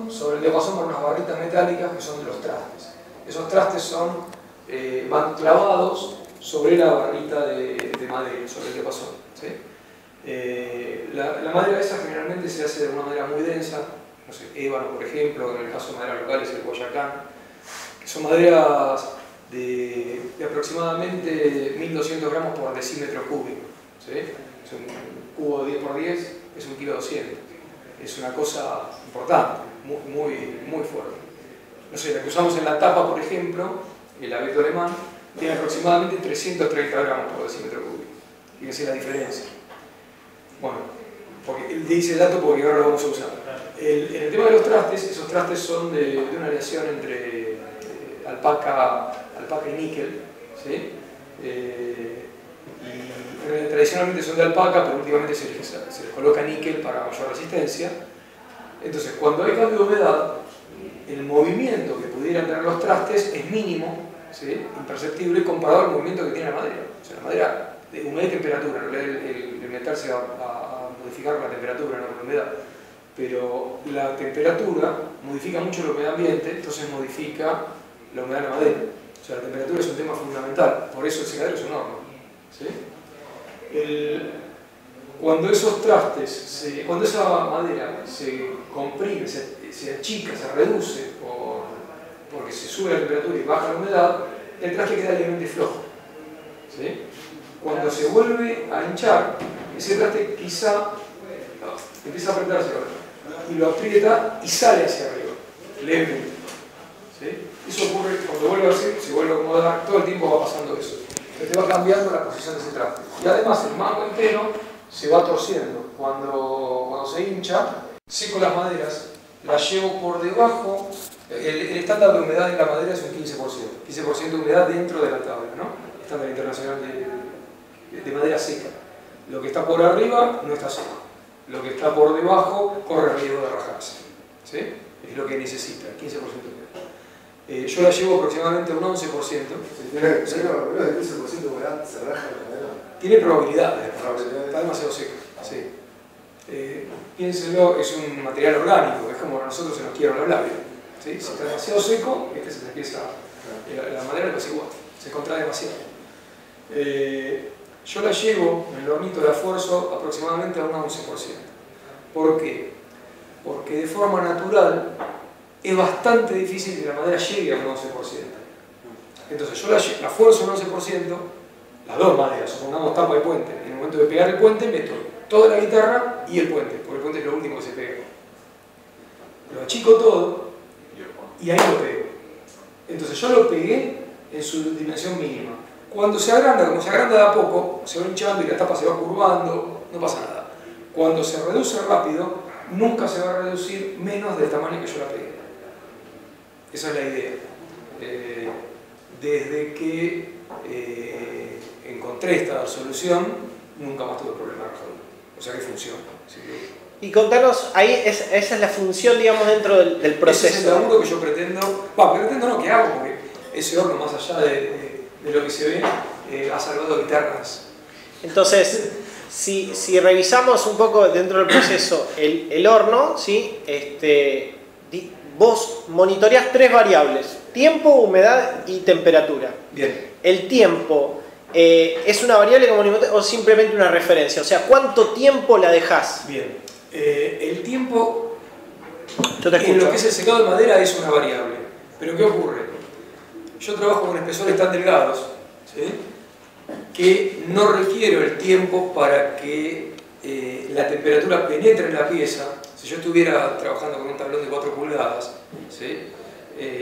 sobre el diapasón por unas barritas metálicas que son de los trastes. Esos trastes van clavados sobre la barrita de madera, sobre el diapasón, ¿sí? La madera esa generalmente se hace de una manera muy densa, no sé, ébano por ejemplo, en el caso de madera local es el Boyacán, que son maderas de aproximadamente 1200 gramos por decímetro cúbico, ¿sí? Es un cubo de 10 por 10 es 1,2 kg. Es una cosa importante, muy fuerte. No sé, la que usamos en la tapa, por ejemplo, el abeto alemán, tiene aproximadamente 330 gramos por decímetro cúbico. Fíjense la diferencia. Bueno, porque dice el dato porque ahora lo vamos a usar. En el tema de los trastes, esos trastes son de una aleación entre alpaca y níquel, ¿sí? Y tradicionalmente son de alpaca, pero últimamente se les coloca níquel para mayor resistencia. Entonces, cuando hay cambio de humedad, el movimiento que pudieran tener los trastes es mínimo, ¿sí? Imperceptible comparado al movimiento que tiene la madera. O sea, la madera de humedad y temperatura, en realidad el metal se va a modificar la temperatura, no la humedad. Pero la temperatura modifica mucho la humedad ambiente, entonces modifica la humedad de la madera. O sea, la temperatura es un tema fundamental, por eso el secadero es un horno, ¿sí? Cuando esos trastes, cuando esa madera se comprime, se achica, se reduce porque se sube la temperatura y baja la humedad, el traste queda levemente flojo, ¿sí? Cuando se vuelve a hinchar, ese traste quizá empieza a apretarse y lo aprieta y sale hacia arriba, levemente, ¿sí? Eso ocurre cuando vuelve a hacer, se vuelve a acomodar, todo el tiempo va pasando eso. Te va cambiando la posición de ese traste. Y además el mango entero se va torciendo. Cuando se hincha, seco las maderas, las llevo por debajo. El estándar de humedad en la madera es un 15%. 15% de humedad dentro de la tabla, ¿no? Estándar internacional de madera seca. Lo que está por arriba no está seco. Lo que está por debajo corre riesgo de rajarse, ¿sí? Es lo que necesita, 15% de humedad. Yo la llevo aproximadamente a un 11%. ¿Tiene el 15% de humedad se raja la madera? Tiene probabilidades, está demasiado seco. Sí. Piénsenlo, es un material orgánico, es como a nosotros se nos quiebra la labia. ¿Sí? Si está demasiado seco, se te empieza, la madera no es igual, se contrae demasiado. Yo la llevo en el hornito de esfuerzo aproximadamente a un 11%. ¿Por qué? Porque de forma natural es bastante difícil que la madera llegue a un 11%. Entonces yo la fuerzo un 11%, las dos maderas, supongamos tapa de puente. En el momento de pegar el puente meto toda la guitarra y el puente, porque el puente es lo último que se pega. Lo achico todo y ahí lo pego. Entonces yo lo pegué en su dimensión mínima. Cuando se agranda, como se agranda de a poco, se va hinchando y la tapa se va curvando, no pasa nada. Cuando se reduce rápido, nunca se va a reducir menos del tamaño que yo la pegué. Esa es la idea. Desde que encontré esta solución, nunca más tuve problema de rajadura. O sea que funciona. ¿Sí? Y contanos, ahí esa es la función, digamos, dentro del proceso. Ese es el laburo que yo pretendo, que hago, porque ese horno, más allá de lo que se ve, ha salvado guitarras. Entonces, si revisamos un poco dentro del proceso el horno, ¿sí? Vos monitoreás 3 variables: tiempo, humedad y temperatura. Bien. El tiempo, ¿es una variable como o simplemente una referencia? O sea, ¿cuánto tiempo la dejás? Bien. El tiempo, Yo te escucho. en lo que es el secado de madera, es una variable. Pero ¿qué ocurre? Yo trabajo con espesores tan delgados, ¿sí? Que no requiero el tiempo para que la temperatura penetre en la pieza. Si yo estuviera trabajando con un tablón de 4 pulgadas, ¿sí?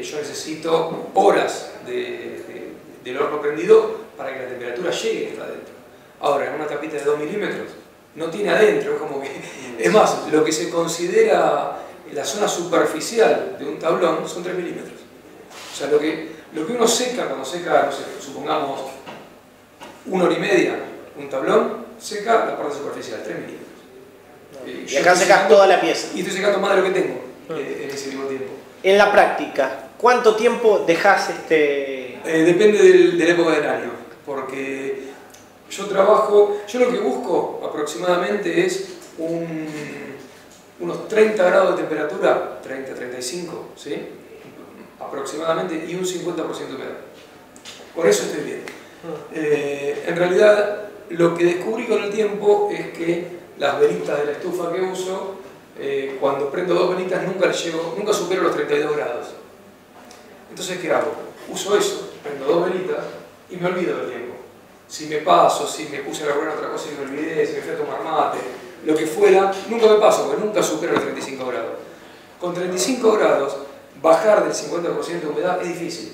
Yo necesito horas del horno prendido para que la temperatura llegue hasta adentro. Ahora, en una tapita de 2 milímetros, no tiene adentro, es como que... Es más, lo que se considera la zona superficial de un tablón son 3 milímetros. O sea, lo que uno seca, cuando seca, no sé, supongamos 1 hora y media un tablón, seca la parte superficial, 3 milímetros. Y acá secas toda la pieza. Y estoy secando más de lo que tengo en ese mismo tiempo. En la práctica, ¿cuánto tiempo dejás depende de la época del año, porque yo lo que busco aproximadamente es unos 30 grados de temperatura, 30, 35, ¿sí? Aproximadamente, y un 50% de humedad. Con eso estoy bien. En realidad, lo que descubrí con el tiempo es que las velitas de la estufa que uso, cuando prendo 2 velitas nunca supero los 32 grados. Entonces, ¿qué hago? Uso eso, prendo 2 velitas y me olvido del tiempo. Si me paso, si me puse a carburar otra cosa y me olvidé, si me fui a tomar mate, lo que fuera, nunca me paso, porque nunca supero los 35 grados. Con 35 grados, bajar del 50% de humedad es difícil.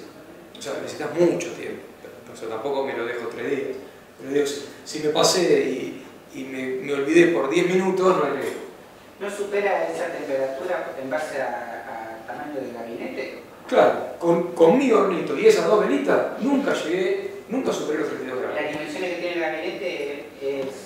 O sea, necesitas mucho tiempo. O sea, tampoco me lo dejo 3 días. Pero digo, si me pasé y me olvidé por 10 minutos, no hay riesgo. ¿No supera esa temperatura en base al tamaño del gabinete? Claro, con mi hornito y esas 2 velitas, nunca superé los 32 grados. ¿Las dimensiones que tiene el gabinete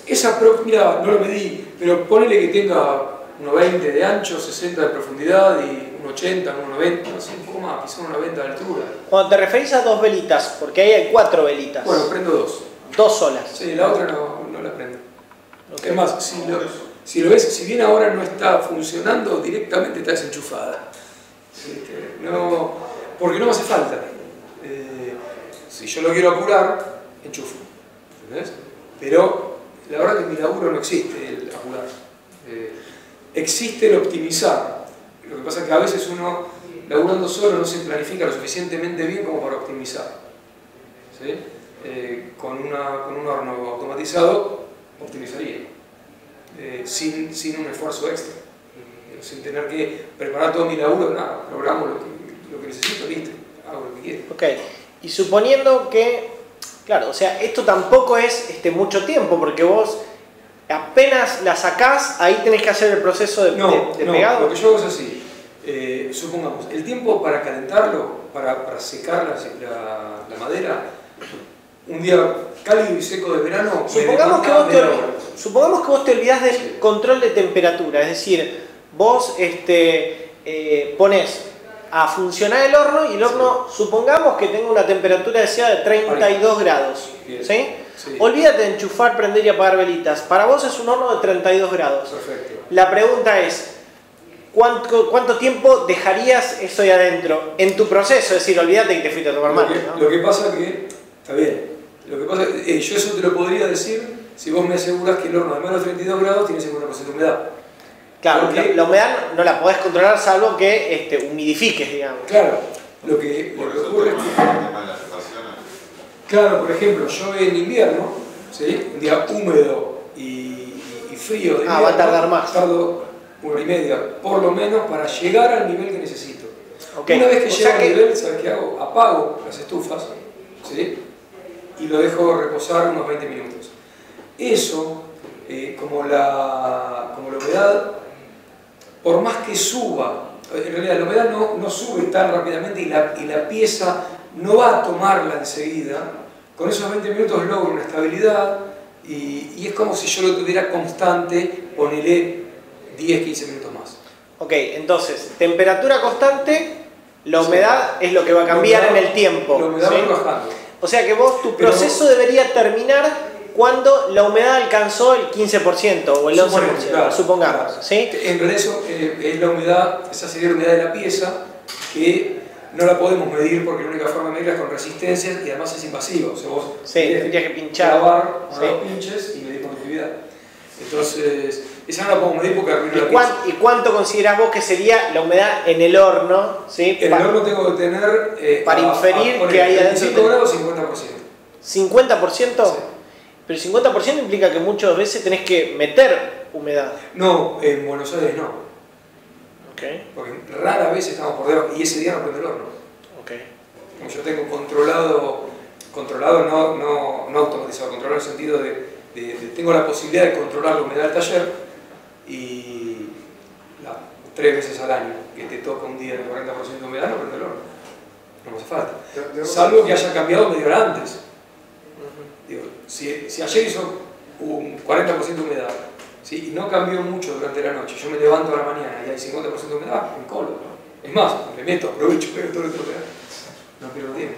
es...? Mira, no lo medí, pero ponele que tenga 1,20 de ancho, 60 de profundidad y 1,80, 1,90, no sé, un poco más, quizá 1,90 de altura. Cuando te referís a 2 velitas, porque ahí hay 4 velitas. Bueno, prendo 2. 2 solas. Sí, la otra no la prendo. Okay. Es más, si lo ves, si bien ahora no está funcionando, directamente está desenchufada. No, porque no me hace falta. Si yo lo quiero apurar, enchufo. ¿Entendés? Pero la verdad que en mi laburo no existe el apurar. Existe el optimizar. Lo que pasa es que a veces uno, laburando solo, no se planifica lo suficientemente bien como para optimizar. ¿Sí? Con un horno automatizado, optimizaría. Sin un esfuerzo extra. Sin tener que preparar todo mi laburo, nada, programo lo que necesito, listo, hago lo que quiero. Ok, y suponiendo que, claro, o sea, esto tampoco es mucho tiempo, porque vos apenas la sacás, ahí tenés que hacer el proceso de pegado. Lo que yo hago es así, supongamos, el tiempo para calentarlo, para secar la madera, un día cálido y seco de verano, supongamos que vos te olvidás del control de temperatura, es decir, vos pones a funcionar el horno y el horno, supongamos que tenga una temperatura deseada de 32 grados. ¿Sí? Sí. Olvídate de enchufar, prender y apagar velitas. Para vos es un horno de 32 grados. Perfecto. La pregunta es, ¿cuánto tiempo dejarías eso ahí adentro en tu proceso? Es decir, olvídate que te fuiste a tomar mate, ¿no? Lo que pasa que, está bien, yo eso te lo podría decir si vos me aseguras que el horno de menos 32 grados tiene 50% de humedad. Claro, la humedad no la podés controlar salvo que humidifiques, digamos. Claro, lo que ocurre es que... Claro, por ejemplo, yo en invierno, ¿sí? Un día húmedo y frío de invierno, va a tardar más. Tardo 1 hora y media, por lo menos, para llegar al nivel que necesito. Okay. Una vez que llego al nivel, ¿sabes qué hago? Apago las estufas, ¿sí? Y lo dejo reposar unos 20 minutos. Eso, como la humedad, por más que suba, en realidad la humedad no sube tan rápidamente y la pieza no va a tomarla enseguida, con esos 20 minutos logro una estabilidad y es como si yo lo tuviera constante, ponele 10-15 minutos más. Ok, entonces, temperatura constante, la humedad es lo que va a cambiar en el tiempo. La humedad va bajando. O sea que tu proceso debería terminar cuando la humedad alcanzó el 15% o el 11%, supongamos. Claro. ¿Sí? En realidad eso es la humedad, esa sería la humedad de la pieza, que no la podemos medir porque la única forma de medirla es con resistencias y además es invasivo. O sea, vos tendrías que pinchar, clavar los pinches y medir conductividad. Entonces, esa no la podemos medir porque arruina la pieza. ¿Y cuánto considerás vos que sería la humedad en el horno? ¿Sí? En el horno tengo que tener... para inferir que hay adentro... 5 grados, 50%. ¿50%? Sí. Pero 50% implica que muchas veces tenés que meter humedad. No, en Buenos Aires no. Okay. Porque rara vez estamos por debajo y ese día no prende el horno. Okay. Como yo tengo controlado no automatizado, controlado en el sentido de tengo la posibilidad de controlar la humedad del taller y 3 veces al año que te toca un día de 40% de humedad no prende el horno. No me hace falta. Salvo que haya cambiado media hora antes. Digo, si ayer hizo un 40% de humedad, ¿sí? Y no cambió mucho durante la noche, yo me levanto a la mañana y hay 50% de humedad, en colo, ¿no? Es más, le meto, aprovecho, pego todo el humedad. No pierdo tiempo.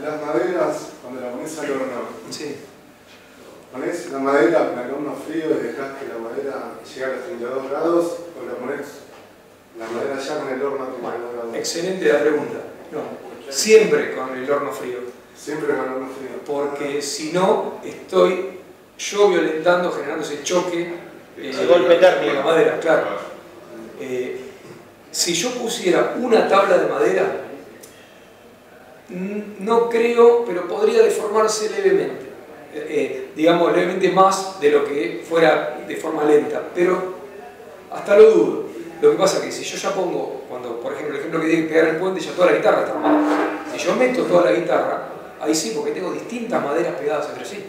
Las maderas, cuando las pones al horno, sí. Ponés la madera en horno frío y dejás que la madera llegue a los 32 grados, o la ponés la madera ya con el horno a 32 grados. Excelente la pregunta. No, siempre con el horno frío. Siempre con el horno frío. Porque si no, estoy yo violentando, generando ese choque. El golpe térmico. Con la madera, claro. Si yo pusiera una tabla de madera, no creo, pero podría deformarse levemente. Digamos, levemente más de lo que fuera de forma lenta, pero hasta lo dudo. Lo que pasa es que si yo ya pongo, cuando por ejemplo el ejemplo que di que pegar el puente, ya toda la guitarra está armada. Si yo meto toda la guitarra, ahí sí, porque tengo distintas maderas pegadas entre sí,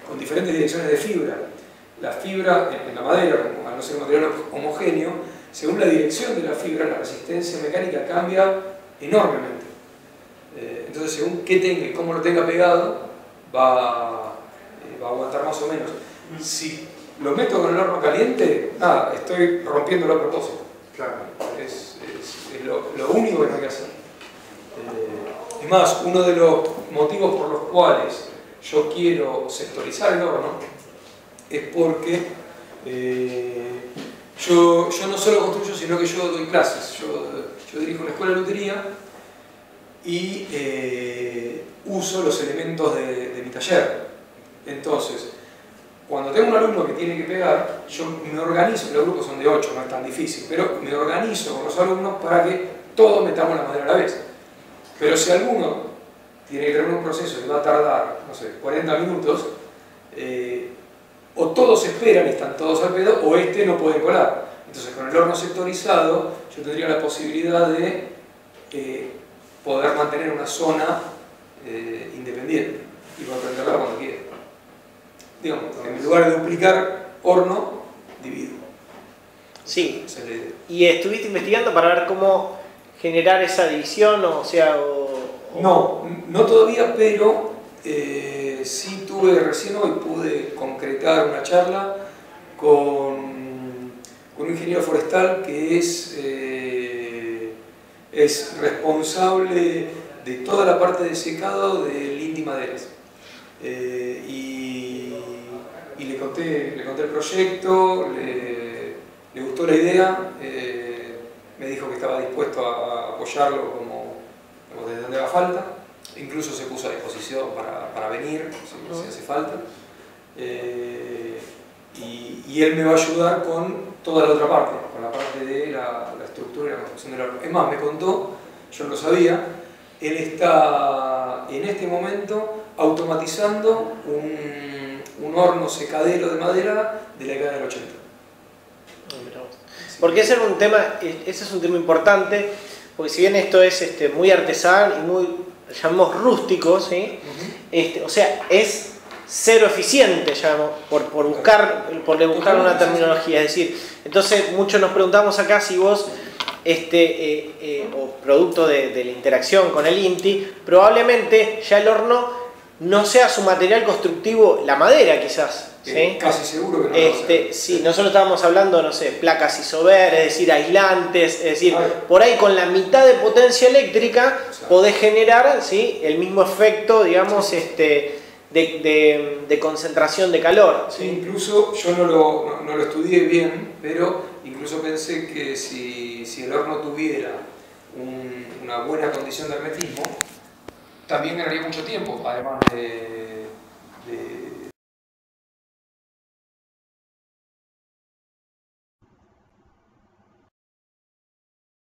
con diferentes direcciones de fibra. La fibra en la madera, al no ser un material homogéneo, según la dirección de la fibra, la resistencia mecánica cambia enormemente. Entonces, según qué tenga y cómo lo tenga pegado, va a aguantar más o menos. Si lo meto con el horno caliente, nada, estoy rompiéndolo a propósito. Claro. Es lo único que no hay que hacer. Es más, uno de los motivos por los cuales yo quiero sectorizar el horno es porque yo no solo construyo, sino que yo doy clases. Yo dirijo una escuela de lutería y uso los elementos de mi taller. Entonces, cuando tengo un alumno que tiene que pegar, yo me organizo, los grupos son de 8, no es tan difícil, pero me organizo con los alumnos para que todos metamos la madera a la vez. Pero si alguno tiene que tener un proceso que va a tardar, no sé, 40 minutos, o todos esperan y están todos al pedo, o este no puede colar. Entonces, con el horno sectorizado, yo tendría la posibilidad de poder mantener una zona independiente y poder prenderla cuando quiera. Digamos, en lugar de duplicar horno, divido. Sí. Esa es la idea. ¿Y estuviste investigando para ver cómo generar esa división? O sea, No todavía, pero sí recién hoy pude concretar una charla con un ingeniero forestal que es responsable de toda la parte de secado del Inti Maderas. Y le conté el proyecto, le gustó la idea, me dijo que estaba dispuesto a apoyarlo como desde donde haga falta, incluso se puso a disposición para venir si hace falta. Y él me va a ayudar con toda la otra parte, con la parte de la estructura y la construcción del horno. Es más, me contó, yo no lo sabía, él está en este momento automatizando un horno secadero de madera de la década del 80. Porque ese es un tema importante, porque si bien esto es muy artesanal y muy, llamamos rústico, ¿sí? O sea, es cero eficiente, llamamos, por buscar una terminología. Es decir, entonces muchos nos preguntamos acá si vos, o producto de la interacción con el INTI, probablemente ya el horno no sea su material constructivo la madera, quizás. ¿Sí? Casi seguro que no lo va a hacer. Sí, nosotros estábamos hablando, no sé, placas isover, es decir, aislantes, es decir, por ahí con la mitad de potencia eléctrica podés generar, ¿sí?, el mismo efecto, digamos, de concentración de calor. Sí, incluso yo no lo estudié bien, pero incluso pensé que si el horno tuviera una buena condición de hermetismo, también ganaría mucho tiempo, además de